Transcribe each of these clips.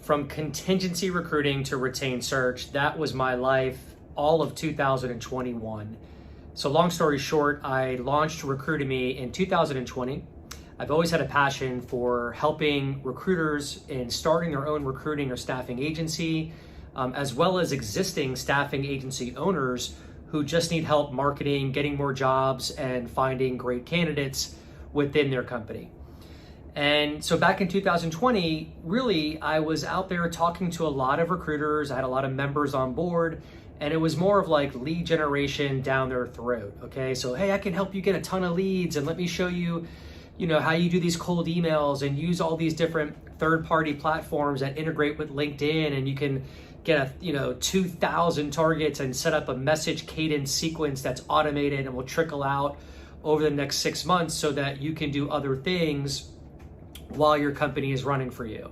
from contingency recruiting to retained search, that was my life all of 2021. So long story short, I launched Recruitemy in 2020. I've always had a passion for helping recruiters in starting their own recruiting or staffing agency, as well as existing staffing agency owners who just need help marketing, getting more jobs, and finding great candidates within their company. And so back in 2020, really, I was out there talking to a lot of recruiters. I had a lot of members on board, and it was more of like lead generation down their throat. Okay, so hey, I can help you get a ton of leads, and let me show you, how you do these cold emails and use all these different third-party platforms that integrate with LinkedIn, and you can get 2,000 targets and set up a message cadence sequence that's automated and will trickle out over the next 6 months so that you can do other things while your company is running for you.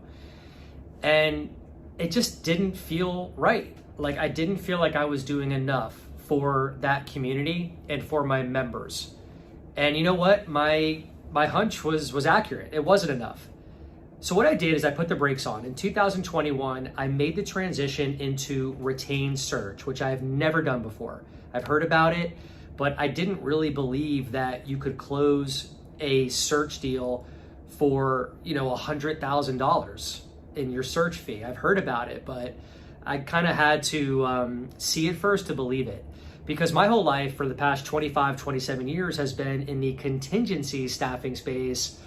And it just didn't feel right. Like, I didn't feel like I was doing enough for that community and for my members. And you know what? My hunch was accurate. It wasn't enough. So what I did is I put the brakes on. In 2021, I made the transition into retained search, which I've never done before. I've heard about it, but I didn't really believe that you could close a search deal for, $100,000 in your search fee. I've heard about it, but I kind of had to see it first to believe it. Because my whole life for the past 25, 27 years has been in the contingency staffing space,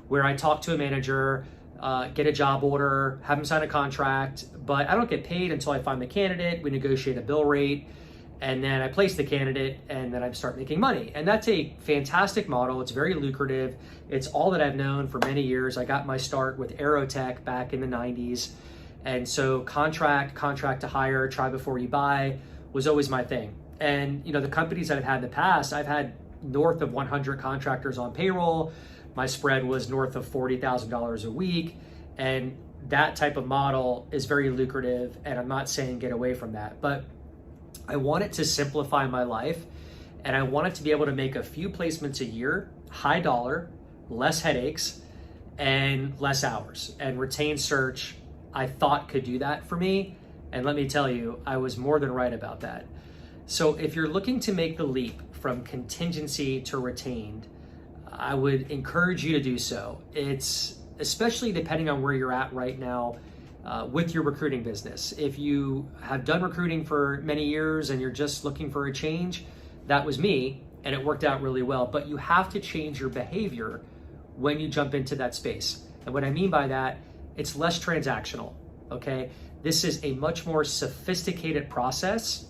where I talk to a manager, get a job order, have them sign a contract, but I don't get paid until I find the candidate, we negotiate a bill rate, and then I place the candidate, and then I start making money. And that's a fantastic model. It's very lucrative. It's all that I've known for many years. I got my start with Aerotech back in the 90s. And so contract to hire, try before you buy was always my thing. And the companies that I've had in the past, I've had north of 100 contractors on payroll. My spread was north of $40,000 a week. And that type of model is very lucrative. And I'm not saying get away from that, but I want it to simplify my life, and I want it to be able to make a few placements a year, high dollar, less headaches, and less hours. And retained search, I thought could do that for me. And let me tell you, I was more than right about that. So if you're looking to make the leap from contingency to retained, I would encourage you to do so. It's especially depending on where you're at right now with your recruiting business. If you have done recruiting for many years and you're just looking for a change, that was me, and it worked out really well. But you have to change your behavior when you jump into that space. And what I mean by that, it's less transactional, okay? This is a much more sophisticated process,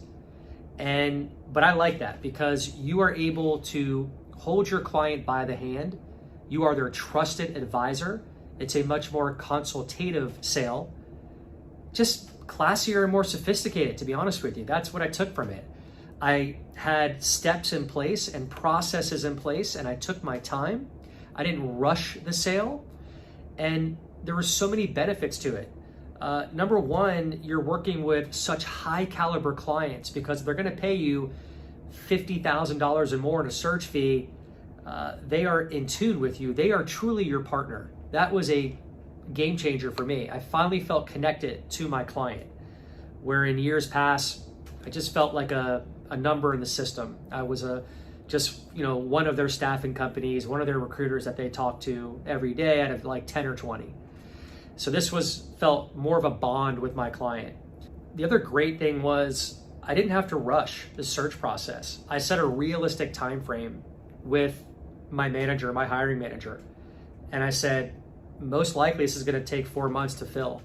but I like that because you are able to hold your client by the hand. You are their trusted advisor. It's a much more consultative sale, just classier and more sophisticated, to be honest with you. That's what I took from it. I had steps in place and processes in place, and I took my time. I didn't rush the sale, and there were so many benefits to it. Number one, you're working with such high caliber clients because they're gonna pay you $50,000 or more in a search fee. They are in tune with you. They are truly your partner. That was a game changer for me. I finally felt connected to my client, where in years past, I just felt like a number in the system. I was one of their staffing companies, one of their recruiters that they talked to every day out of like 10 or 20. So this felt more of a bond with my client. The other great thing was I didn't have to rush the search process. I set a realistic time frame with my manager, my hiring manager. And I said, most likely this is gonna take 4 months to fill,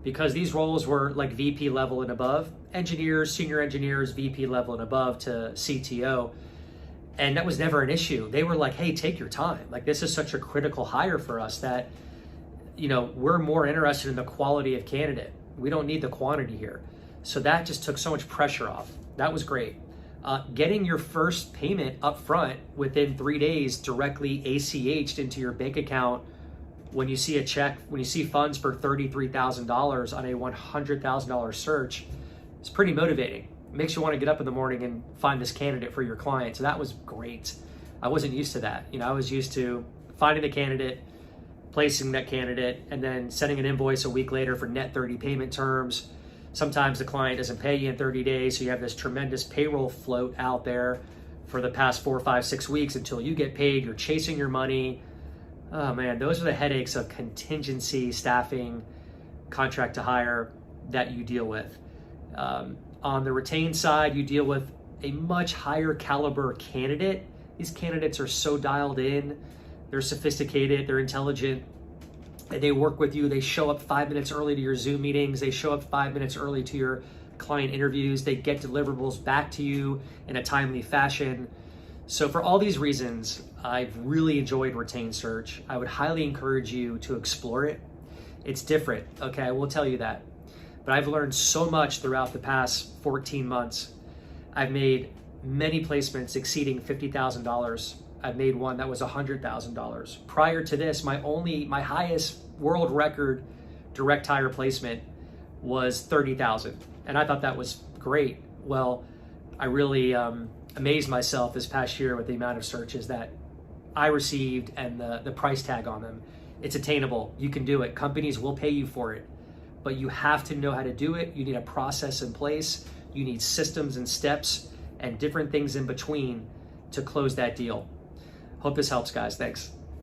because these roles were like VP level and above, engineers, senior engineers, VP level and above to CTO. And that was never an issue. They were like, hey, take your time. Like, this is such a critical hire for us that, we're more interested in the quality of candidate. We don't need the quantity here. So that just took so much pressure off. That was great. Getting your first payment up front within 3 days directly ACH'd into your bank account when you see a check, when you see funds for $33,000 on a $100,000 search, it's pretty motivating. It makes you want to get up in the morning and find this candidate for your client. So that was great. I wasn't used to that. I was used to finding the candidate, placing that candidate, and then sending an invoice a week later for net 30 payment terms. Sometimes the client doesn't pay you in 30 days, so you have this tremendous payroll float out there for the past 4, 5, 6 weeks until you get paid. You're chasing your money. Oh man, those are the headaches of contingency staffing, contract to hire that you deal with. On the retained side, you deal with a much higher caliber candidate. These candidates are so dialed in, they're sophisticated, they're intelligent, and they work with you. They show up 5 minutes early to your Zoom meetings. They show up 5 minutes early to your client interviews. They get deliverables back to you in a timely fashion. So for all these reasons, I've really enjoyed retained search. I would highly encourage you to explore it. It's different, okay, I will tell you that. But I've learned so much throughout the past 14 months. I've made many placements exceeding $50,000. I've made one that was $100,000. Prior to this, my highest world record direct hire placement was $30,000. And I thought that was great. Well, I really amazed myself this past year with the amount of searches that I received and the price tag on them. It's attainable. You can do it. Companies will pay you for it. But you have to know how to do it. You need a process in place. You need systems and steps and different things in between to close that deal. Hope this helps, guys. Thanks.